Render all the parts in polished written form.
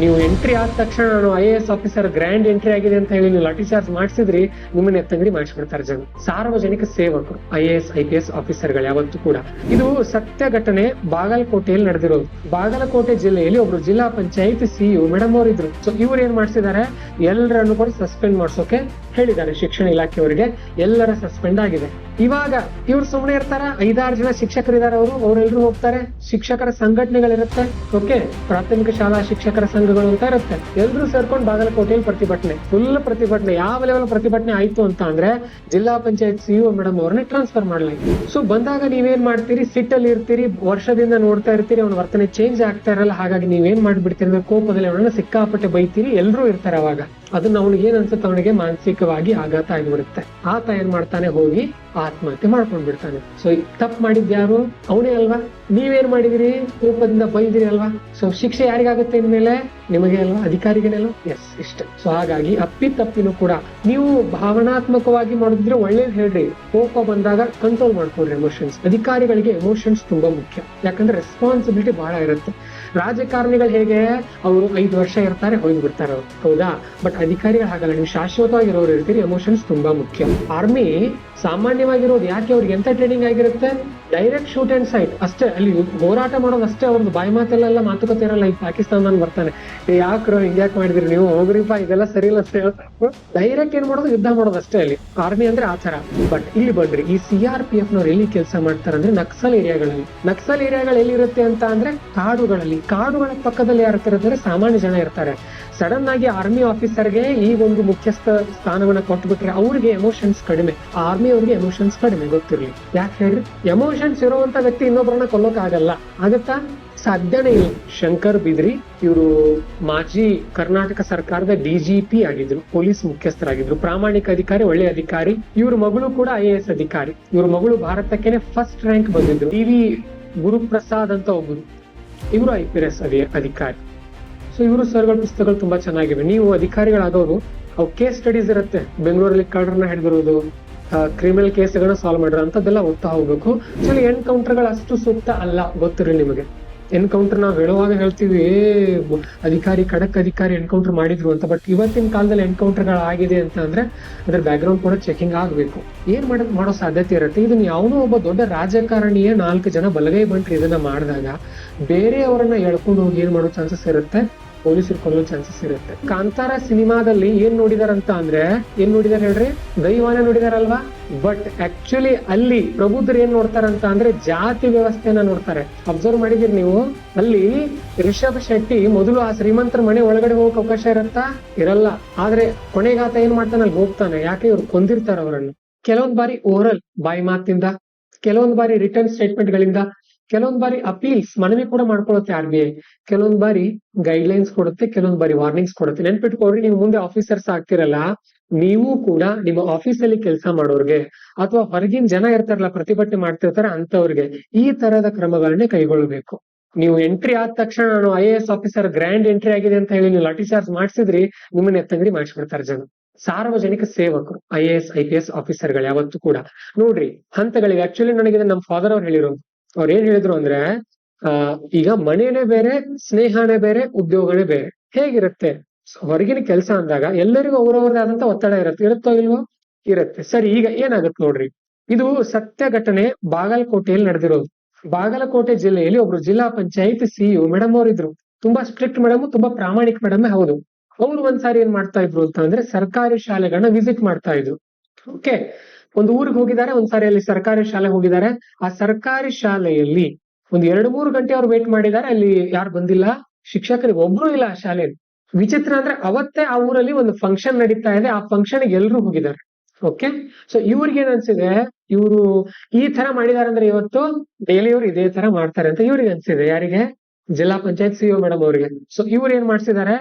ನೀವು ಎಂಟ್ರಿ ಆದ ತಕ್ಷಣ ನಾನು IAS ಆಫೀಸರ್ ಗ್ರ್ಯಾಂಡ್ ಎಂಟ್ರಿ ಆಗಿದೆ ಅಂತ ಹೇಳಿ ನೀವು ಲಾಠಿ ಚಾರ್ಜ್ ಮಾಡಿಸಿದ್ರಿ, ನಿಮ್ಮನ್ನ ಎತ್ತಂಗಡಿ ಮಾಡಿಸ್ಬಿಡ್ತಾರೆ ಜನ. ಸಾರ್ವಜನಿಕ ಸೇವಕರು IAS IPS ಆಫೀಸರ್ಗಳು ಯಾವತ್ತೂ ಕೂಡ. ಇದು ಸತ್ಯ ಘಟನೆ, ಬಾಗಲಕೋಟೆಯಲ್ಲಿ ನಡೆದಿರೋದು. ಬಾಗಲಕೋಟೆ ಜಿಲ್ಲೆಯಲ್ಲಿ ಒಬ್ರು ಜಿಲ್ಲಾ ಪಂಚಾಯತ್ CEO ಮೇಡಮ್ ಅವರು ಇದ್ರು. ಸೊ ಇವ್ರು ಏನ್ ಮಾಡ್ಸಿದ್ದಾರೆ, ಎಲ್ಲರನ್ನು ಕೂಡ ಸಸ್ಪೆಂಡ್ ಮಾಡ್ಸೋಕೆ ಹೇಳಿದ್ದಾರೆ ಶಿಕ್ಷಣ ಇಲಾಖೆಯವರಿಗೆ. ಎಲ್ಲರ ಸಸ್ಪೆಂಡ್ ಆಗಿದೆ. ಇವಾಗ ಇವ್ರು ಸುಮ್ಮನೆ ಇರ್ತಾರ? 5-6 ಜನ ಶಿಕ್ಷಕರಿದ್ದಾರೆ, ಅವರೆಲ್ಲರೂ ಹೋಗ್ತಾರೆ. ಶಿಕ್ಷಕರ ಸಂಘಟನೆಗಳಿರುತ್ತೆ, ಓಕೆ, ಪ್ರಾಥಮಿಕ ಶಾಲಾ ಶಿಕ್ಷಕರ ಸಂಘಗಳು ಅಂತ ಇರುತ್ತೆ. ಎಲ್ರು ಸೇರ್ಕೊಂಡು ಬಾಗಲಕೋಟೆಯಲ್ಲಿ ಪ್ರತಿಭಟನೆ, ಫುಲ್ ಪ್ರತಿಭಟನೆ. ಯಾವ ಲೆವೆಲ್ ಪ್ರತಿಭಟನೆ ಆಯ್ತು ಅಂತ ಅಂದ್ರೆ ಜಿಲ್ಲಾ ಪಂಚಾಯತ್ CEO ಮೇಡಮ್ ಅವ್ರನ್ನ ಟ್ರಾನ್ಸ್ಫರ್ ಮಾಡ್ಲಾಯ್ತು. ಸೊ ಬಂದಾಗ ನೀವೇನ್ ಮಾಡ್ತೀರಿ, ಸಿಟ್ಟಲ್ಲಿ ಇರ್ತೀರಿ, ವರ್ಷದಿಂದ ನೋಡ್ತಾ ಇರ್ತೀರಿ, ಅವನ ವರ್ತನೆ ಚೇಂಜ್ ಆಗ್ತಾ ಇರಲ್ಲ. ಹಾಗಾಗಿ ನೀವೇನ್ ಮಾಡ್ಬಿಡ್ತೀರಿ ಅಂದ್ರೆ ಕೋಪದಲ್ಲಿ ಅವನನ್ನ ಸಿಕ್ಕಾಪಟ್ಟೆ ಬೈತೀರಿ. ಎಲ್ರೂ ಇರ್ತಾರೆ ಅವಾಗ. ಅದನ್ನ ಅವನಿಗೆ ಏನ್ ಅನ್ಸುತ್ತೆ, ಅವನಿಗೆ ಮಾನಸಿಕವಾಗಿ ಆಘಾತ ಆಗಿಬಿಡುತ್ತೆ. ಆತ ಏನ್ ಮಾಡ್ತಾನೆ, ಹೋಗಿ ಆತ್ಮಹತ್ಯೆ ಮಾಡ್ಕೊಂಡ್ ಬಿಡ್ತಾನೆ. ಸೊ ತಪ್ಪು ಮಾಡಿದ್ಯಾರು? ಅವನೇ ಅಲ್ವಾ? ನೀವೇನ್ ಮಾಡಿದಿರಿ? ಕೋಪದಿಂದ ಬೈದಿರಿ ಅಲ್ವಾ? ಸೊ ಶಿಕ್ಷೆ ಯಾರಿಗಾಗುತ್ತೆ ಇನ್ಮೇಲೆ? ನಿಮಗೆ ಅಲ್ವಾ, ಅಧಿಕಾರಿಗೇನಲ್ವಾ? ಎಸ್, ಇಷ್ಟ. ಸೊ ಹಾಗಾಗಿ ತಪ್ಪಿನೂ ಕೂಡ ನೀವು ಭಾವನಾತ್ಮಕವಾಗಿ ಮಾಡಿದ್ರೆ ಒಳ್ಳೇದ್ ಹೇಳ್ರಿ. ಕೋಪ ಬಂದಾಗ ಕಂಟ್ರೋಲ್ ಮಾಡ್ಕೊಡ್ರಿ ಎಮೋಷನ್ಸ್. ಅಧಿಕಾರಿಗಳಿಗೆ ಎಮೋಷನ್ಸ್ ತುಂಬಾ ಮುಖ್ಯ, ಯಾಕಂದ್ರೆ ರೆಸ್ಪಾನ್ಸಿಬಿಲಿಟಿ ಬಹಳ ಇರುತ್ತೆ. ರಾಜಕಾರಣಿಗಳು ಹೇಗೆ, ಅವರು 5 ವರ್ಷ ಇರ್ತಾರೆ, ಹೋಗಿ ಬಿಡ್ತಾರೆ ಅವ್ರು, ಹೌದಾ? ಬಟ್ ಅಧಿಕಾರಿಗಳು ಹಾಗಲ್ಲ, ನೀವು ಶಾಶ್ವತವಾಗಿರೋರು ಇರ್ತೀರಿ. ಎಮೋಷನ್ಸ್ ತುಂಬಾ ಮುಖ್ಯ. ಆರ್ಮಿ ಸಾಮಾನ್ಯವಾಗಿರೋದು ಯಾಕೆ, ಅವ್ರಿಗೆ ಎಂತ ಟ್ರೈನಿಂಗ್ ಆಗಿರುತ್ತೆ? ಡೈರೆಕ್ಟ್ ಶೂಟ್ ಅಂಡ್ ಸೈಟ್ ಅಷ್ಟೇ. ಅಲ್ಲಿ ಹೋರಾಟ ಮಾಡೋದು ಅಷ್ಟೇ. ಅವ್ರದ್ದು ಬಾಯಿ ಮಾತೆಲ್ಲ ಮಾತುಕತೆ ಇರಲ್ಲ. ಈ ಪಾಕಿಸ್ತಾನ ಬರ್ತಾನೆ, ಯಾಕ್ರೋ ಹಿಂಗ್ಯಾಕ್ ಮಾಡಿದ್ರಿ ನೀವು, ಹೋಗ್ರಿಪಾ, ಇದೆಲ್ಲ ಸರಿ ಇಲ್ಲ ಅಂತ ಡೈರೆಕ್ಟ್ ಏನ್ ಮಾಡೋದು, ಯುದ್ಧ ಮಾಡೋದು ಅಷ್ಟೇ ಅಲ್ಲಿ. ಆರ್ಮಿ ಅಂದ್ರೆ ಆತರ. ಬಟ್ ಇಲ್ಲಿ ಬನ್ರಿ, ಈ CRPF ನವ್ರು ಎಲ್ಲಿ ಕೆಲಸ ಮಾಡ್ತಾರೆ ಅಂದ್ರೆ ನಕ್ಸಲ್ ಏರಿಯಾಗಳಲ್ಲಿ. ನಕ್ಸಲ್ ಏರಿಯಾಗಳು ಎಲ್ಲಿರುತ್ತೆ ಅಂತ ಅಂದ್ರೆ ಕಾಡುಗಳಲ್ಲಿ. ಕಾಡುಗಳ ಪಕ್ಕದಲ್ಲಿ ಯಾರು ಇರ್ತಾರೆ, ಸಾಮಾನ್ಯ ಜನ ಇರ್ತಾರೆ. ಸಡನ್ ಆಗಿ ಆರ್ಮಿ ಆಫೀಸರ್ಗೆ ಈ ಒಂದು ಮುಖ್ಯಸ್ಥ ಸ್ಥಾನವನ್ನ ಕೊಟ್ಬಿಟ್ರೆ ಅವ್ರಿಗೆ ಎಮೋಷನ್ಸ್ ಕಡಿಮೆ. ಆರ್ಮಿ ಅವ್ರಿಗೆ ಎಮೋಷನ್ಸ್ ಕಡಿಮೆ, ಗೊತ್ತಿರ್ಲಿ. ಯಾಕೆ ಹೇಳ್ರಿ? ಎಮೋಷನ್ಸ್ ಇರುವಂತ ವ್ಯಕ್ತಿ ಇನ್ನೊಬ್ಬರನ್ನ ಕೊಲ್ಲೋಕ್ ಆಗಲ್ಲ, ಆಗತ್ತಾ? ಸಾಧ್ಯನೇ ಇಲ್ಲ. ಶಂಕರ್ ಬಿದ್ರಿ ಇವರು ಮಾಜಿ ಕರ್ನಾಟಕ ಸರ್ಕಾರದ DGP ಆಗಿದ್ರು, ಪೊಲೀಸ್ ಮುಖ್ಯಸ್ಥರಾಗಿದ್ರು, ಪ್ರಾಮಾಣಿಕ ಅಧಿಕಾರಿ, ಒಳ್ಳೆ ಅಧಿಕಾರಿ. ಇವ್ರ ಮಗಳು ಕೂಡ IAS ಅಧಿಕಾರಿ. ಇವ್ರ ಮಗಳು ಭಾರತಕ್ಕೆ ಫಸ್ಟ್ ರ್ಯಾಂಕ್ ಬಂದಿದ್ರು. TV ಗುರುಪ್ರಸಾದ್ ಅಂತ ಒಬ್ಬರು, ಇವರು IPS ಅಧಿಕಾರಿ. ಸೊ ಇವರು ಸರ್ಗಳ ಪುಸ್ತಕಗಳು ತುಂಬಾ ಚೆನ್ನಾಗಿವೆ. ನೀವು ಅಧಿಕಾರಿಗಳಾದವರು, ಅವು ಕೇಸ್ ಸ್ಟಡೀಸ್ ಇರುತ್ತೆ. ಬೆಂಗಳೂರಲ್ಲಿ ಕಳ್ಳರನ್ನ ಹಿಡಿದಿರೋದು, ಕ್ರಿಮಿನಲ್ ಕೇಸ್ಗಳನ್ನ ಸಾಲ್ವ್ ಮಾಡಿರೋ ಅಂತದ್ದೆಲ್ಲ ಓದ್ತಾ ಹೋಗ್ಬೇಕು. ಸೊ ಎನ್ಕೌಂಟರ್ಗಳು ಅಷ್ಟು ಸೂಕ್ತ ಅಲ್ಲ, ಗೊತ್ತಿರಲಿ ನಿಮಗೆ. ಎನ್ಕೌಂಟರ್ ನಾವು ಹೇಳುವಾಗ ಹೇಳ್ತೀವಿ, ಅಧಿಕಾರಿ ಖಡಕ್ ಅಧಿಕಾರಿ ಎನ್ಕೌಂಟರ್ ಮಾಡಿದ್ರು ಅಂತ. ಬಟ್ ಇವತ್ತಿನ ಕಾಲದಲ್ಲಿ ಎನ್ಕೌಂಟರ್ಗಳು ಆಗಿದೆ ಅಂತ ಅಂದ್ರೆ ಅದ್ರ ಬ್ಯಾಕ್ಗ್ರೌಂಡ್ ಕೂಡ ಚೆಕಿಂಗ್ ಆಗ್ಬೇಕು. ಏನ್ ಮಾಡೋ ಸಾಧ್ಯತೆ ಇರುತ್ತೆ. ಇದನ್ನ ಯಾವನೋ ಒಬ್ಬ ದೊಡ್ಡ ರಾಜಕಾರಣಿಯೇ 4 ಜನ ಬಲಗೈ ಬಂಟ್ರಿ ಇದನ್ನ ಮಾಡಿದಾಗ ಬೇರೆಯವರನ್ನ ಎಳ್ಕೊಂಡು ಹೋಗಿ ಏನ್ ಮಾಡೋ ಚಾನ್ಸಸ್ ಇರುತ್ತೆ, ಪೊಲೀಸರು ಕೊಲ್ಲೋ ಚಾನ್ಸಸ್ ಇರುತ್ತೆ. ಕಾಂತಾರ ಸಿನಿಮಾದಲ್ಲಿ ಏನ್ ನೋಡಿದಾರಂತ ಅಂದ್ರೆ, ಏನ್ ನೋಡಿದಾರೆ ಹೇಳ್ರಿ? ದೈವಾನ ನೋಡಿದಾರಲ್ವಾ? ಬಟ್ ಆಕ್ಚುಲಿ ಅಲ್ಲಿ ಪ್ರಬುದ್ಧರು ಏನ್ ನೋಡ್ತಾರಂತ ಅಂದ್ರೆ ಜಾತಿ ವ್ಯವಸ್ಥೆನ ನೋಡ್ತಾರೆ. ಅಬ್ಸರ್ವ್ ಮಾಡಿದಿರಿ ನೀವು? ಅಲ್ಲಿ ರಿಷಬ್ ಶೆಟ್ಟಿ ಮೊದಲು ಆ ಶ್ರೀಮಂತರ ಮನೆ ಒಳಗಡೆ ಹೋಗಕ್ ಅವಕಾಶ ಇರತ್ತಾ? ಇರಲ್ಲ. ಆದ್ರೆ ಕೊನೆಗಾತ ಏನ್ ಮಾಡ್ತಾನೆ, ಅಲ್ಲಿ ಹೋಗ್ತಾನೆ. ಯಾಕೆ? ಇವ್ರು ಕೊಂದಿರ್ತಾರ ಅವರನ್ನು. ಕೆಲವೊಂದ್ ಬಾರಿ ಓರಲ್, ಬಾಯಿ ಮಾತಿಂದ, ಕೆಲವೊಂದ್ ಬಾರಿ ರಿಟರ್ನ್ ಸ್ಟೇಟ್ಮೆಂಟ್ ಗಳಿಂದ, ಕೆಲವೊಂದ್ ಬಾರಿ ಅಪೀಲ್ಸ್, ಮನವಿ ಕೂಡ ಮಾಡ್ಕೊಳುತ್ತೆ RBI. ಕೆಲವೊಂದ್ ಬಾರಿ ಗೈಡ್ಲೈನ್ಸ್ ಕೊಡುತ್ತೆ, ಕೆಲವೊಂದ್ ಬಾರಿ ವಾರ್ನಿಂಗ್ಸ್ ಕೊಡುತ್ತೆ. ನೆನ್ಪಿಟ್ಕೊಳ್ರಿ, ನೀವು ಮುಂದೆ ಆಫೀಸರ್ಸ್ ಆಗ್ತಿರಲ್ಲ, ನೀವು ಕೂಡ ನಿಮ್ಮ ಆಫೀಸಲ್ಲಿ ಕೆಲಸ ಮಾಡೋರ್ಗೆ ಅಥವಾ ಹೊರಗಿನ ಜನ ಇರ್ತಾರಲ್ಲ, ಪ್ರತಿಭಟನೆ ಮಾಡ್ತಿರ್ತಾರೆ, ಅಂತವ್ರಿಗೆ ಈ ತರದ ಕ್ರಮಗಳನ್ನೇ ಕೈಗೊಳ್ಳಬೇಕು. ನೀವು ಎಂಟ್ರಿ ಆದ ತಕ್ಷಣ ನಾನು IAS ಆಫೀಸರ್ ಗ್ರ್ಯಾಂಡ್ ಎಂಟ್ರಿ ಆಗಿದೆ ಅಂತ ಹೇಳಿ ನೀವು ಲಾಠಿ ಚಾರ್ಜ್ ಮಾಡಿಸಿದ್ರಿ, ನಿಮ್ಮನ್ನ ಎತ್ತಂಗಡಿ ಮಾಡಿಸ್ಬಿಡ್ತಾರೆ ಜನ. ಸಾರ್ವಜನಿಕ ಸೇವಕರು IAS IPS ಆಫೀಸರ್ಗಳು ಯಾವತ್ತೂ ಕೂಡ ನೋಡ್ರಿ ಹಂತಗಳಿಗೆ. ಆಕ್ಚುಲಿ ನನಗೆ ನಮ್ಮ ಫಾದರ್ ಅವ್ರು ಹೇಳಿರೋದು. ಅವ್ರು ಏನ್ ಹೇಳಿದ್ರು ಅಂದ್ರೆ, ಈಗ ಮನೇನೆ ಬೇರೆ, ಸ್ನೇಹನೇ ಬೇರೆ, ಉದ್ಯೋಗನೇ ಬೇರೆ. ಹೇಗಿರುತ್ತೆ? ಹೊರಗಿನ ಕೆಲಸ ಅಂದಾಗ ಎಲ್ಲರಿಗೂ ಅವ್ರವ್ರದೇ ಆದಂತ ಒತ್ತಡ ಇರುತ್ತೋ ಇಲ್ವೋ? ಇರುತ್ತೆ. ಸರಿ, ಈಗ ಏನಾಗುತ್ತೆ ನೋಡ್ರಿ. ಇದು ಸತ್ಯ ಘಟನೆ, ಬಾಗಲಕೋಟೆಯಲ್ಲಿ ನಡೆದಿರೋದು. ಬಾಗಲಕೋಟೆ ಜಿಲ್ಲೆಯಲ್ಲಿ ಒಬ್ರು ಜಿಲ್ಲಾ ಪಂಚಾಯತ್ CEO ಮೇಡಮ್ ಅವರು ಇದ್ರು. ತುಂಬಾ ಸ್ಟ್ರಿಕ್ಟ್ ಮೇಡಮ್, ತುಂಬಾ ಪ್ರಾಮಾಣಿಕ ಮೇಡಮ್. ಹೌದು, ಅವ್ರು ಒಂದ್ಸಾರಿ ಏನ್ ಮಾಡ್ತಾ ಇದ್ರು ಅಂತ ಅಂದ್ರೆ, ಸರ್ಕಾರಿ ಶಾಲೆಗಳನ್ನ ವಿಸಿಟ್ ಮಾಡ್ತಾ ಇದ್ರು. ಓಕೆ, ಒಂದು ಊರಿಗೆ ಹೋಗಿದ್ದಾರೆ, ಒಂದ್ಸಾರಿ ಅಲ್ಲಿ ಸರ್ಕಾರಿ ಶಾಲೆ ಹೋಗಿದ್ದಾರೆ. ಆ ಸರ್ಕಾರಿ ಶಾಲೆಯಲ್ಲಿ ಒಂದು 2-3 ಗಂಟೆ ಅವ್ರು ವೇಟ್ ಮಾಡಿದ್ದಾರೆ. ಅಲ್ಲಿ ಯಾರು ಬಂದಿಲ್ಲ, ಶಿಕ್ಷಕರಿಗೆ ಒಬ್ರು ಇಲ್ಲ ಆ ಶಾಲೆಯಲ್ಲಿ. ವಿಚಿತ್ರ ಅಂದ್ರೆ ಅವತ್ತೇ ಆ ಊರಲ್ಲಿ ಒಂದು ಫಂಕ್ಷನ್ ನಡೀತಾ ಇದೆ. ಆ ಫಂಕ್ಷನ್ ಎಲ್ರು ಹೋಗಿದ್ದಾರೆ. ಓಕೆ, ಸೊ ಇವ್ರಿಗೆ ಏನ್ ಅನ್ಸಿದೆ, ಇವರು ಈ ತರ ಮಾಡಿದಾರೆ ಅಂದ್ರೆ ಇವತ್ತು ಡೈಲಿ ಇವ್ರು ಇದೇ ತರ ಮಾಡ್ತಾರೆ ಅಂತ ಇವ್ರಿಗೆ ಅನ್ಸಿದೆ. ಯಾರಿಗೆ? ಜಿಲ್ಲಾ ಪಂಚಾಯತ್ CEO ಮೇಡಮ್ ಅವರಿಗೆ. ಸೊ ಇವ್ರು ಏನ್ ಮಾಡ್ಸಿದ್ದಾರೆ,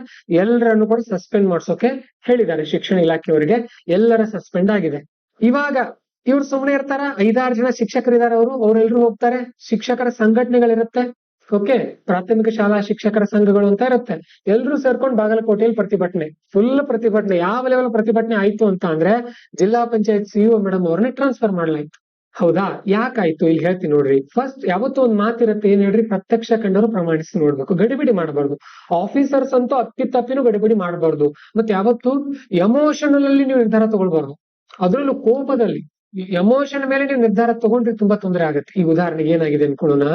ಎಲ್ಲರನ್ನು ಕೂಡ ಸಸ್ಪೆಂಡ್ ಮಾಡ್ಸೋಕೆ ಹೇಳಿದ್ದಾರೆ ಶಿಕ್ಷಣ ಇಲಾಖೆಯವರಿಗೆ. ಎಲ್ಲರ ಸಸ್ಪೆಂಡ್ ಆಗಿದೆ. ಇವಾಗ ಇವ್ರು ಸುಮ್ಮನೆ ಇರ್ತಾರ? 5-6 ಜನ ಶಿಕ್ಷಕರಿದ್ದಾರೆ, ಅವರೆಲ್ಲರೂ ಹೋಗ್ತಾರೆ. ಶಿಕ್ಷಕರ ಸಂಘಟನೆಗಳಿರುತ್ತೆ, ಓಕೆ, ಪ್ರಾಥಮಿಕ ಶಾಲಾ ಶಿಕ್ಷಕರ ಸಂಘಗಳು ಅಂತ ಇರುತ್ತೆ. ಎಲ್ರು ಸೇರ್ಕೊಂಡು ಬಾಗಲಕೋಟೆಯಲ್ಲಿ ಪ್ರತಿಭಟನೆ, ಫುಲ್ ಪ್ರತಿಭಟನೆ. ಯಾವ ಲೆವೆಲ್ ಪ್ರತಿಭಟನೆ ಆಯ್ತು ಅಂತ ಅಂದ್ರೆ ಜಿಲ್ಲಾ ಪಂಚಾಯತ್ CEO ಮೇಡಮ್ ಅವ್ರನ್ನ ಟ್ರಾನ್ಸ್ಫರ್ ಮಾಡ್ಲಾಯ್ತು. ಹೌದಾ? ಯಾಕಾಯ್ತು ಇಲ್ಲಿ ಹೇಳ್ತೀನಿ ನೋಡ್ರಿ. ಫಸ್ಟ್ ಯಾವತ್ತೂ ಒಂದ್ ಮಾತಿರತ್ತೆ, ಏನ್ ಹೇಳ್ರಿ, ಪ್ರತ್ಯಕ್ಷ ಕಂಡರು ಪ್ರಮಾಣಿಸಿ ನೋಡ್ಬೇಕು. ಗಡಿಬಿಡಿ ಮಾಡಬಾರ್ದು. ಆಫೀಸರ್ಸ್ ಅಂತೂ ಅಪ್ಪಿತಪ್ಪಿನೂ ಗಡಿಬಿಡಿ ಮಾಡಬಾರ್ದು. ಮತ್ತೆ ಯಾವತ್ತು ಎಮೋಷನಲ್ ಅಲ್ಲಿ ನೀವು ನಿರ್ಧಾರ ತಗೊಳ್ಬಾರ್ದು. ಅದ್ರಲ್ಲೂ ಕೋಪದಲ್ಲಿ ಎಮೋಷನ್ ಮೇಲೆ ನೀವು ನಿರ್ಧಾರ ತಗೊಂಡ್ರೆ ತುಂಬಾ ತೊಂದರೆ ಆಗುತ್ತೆ. ಈ ಉದಾಹರಣೆಗೆ ಏನಾಗಿದೆ ಅನ್ಕೊಳ್ಳೋಣ,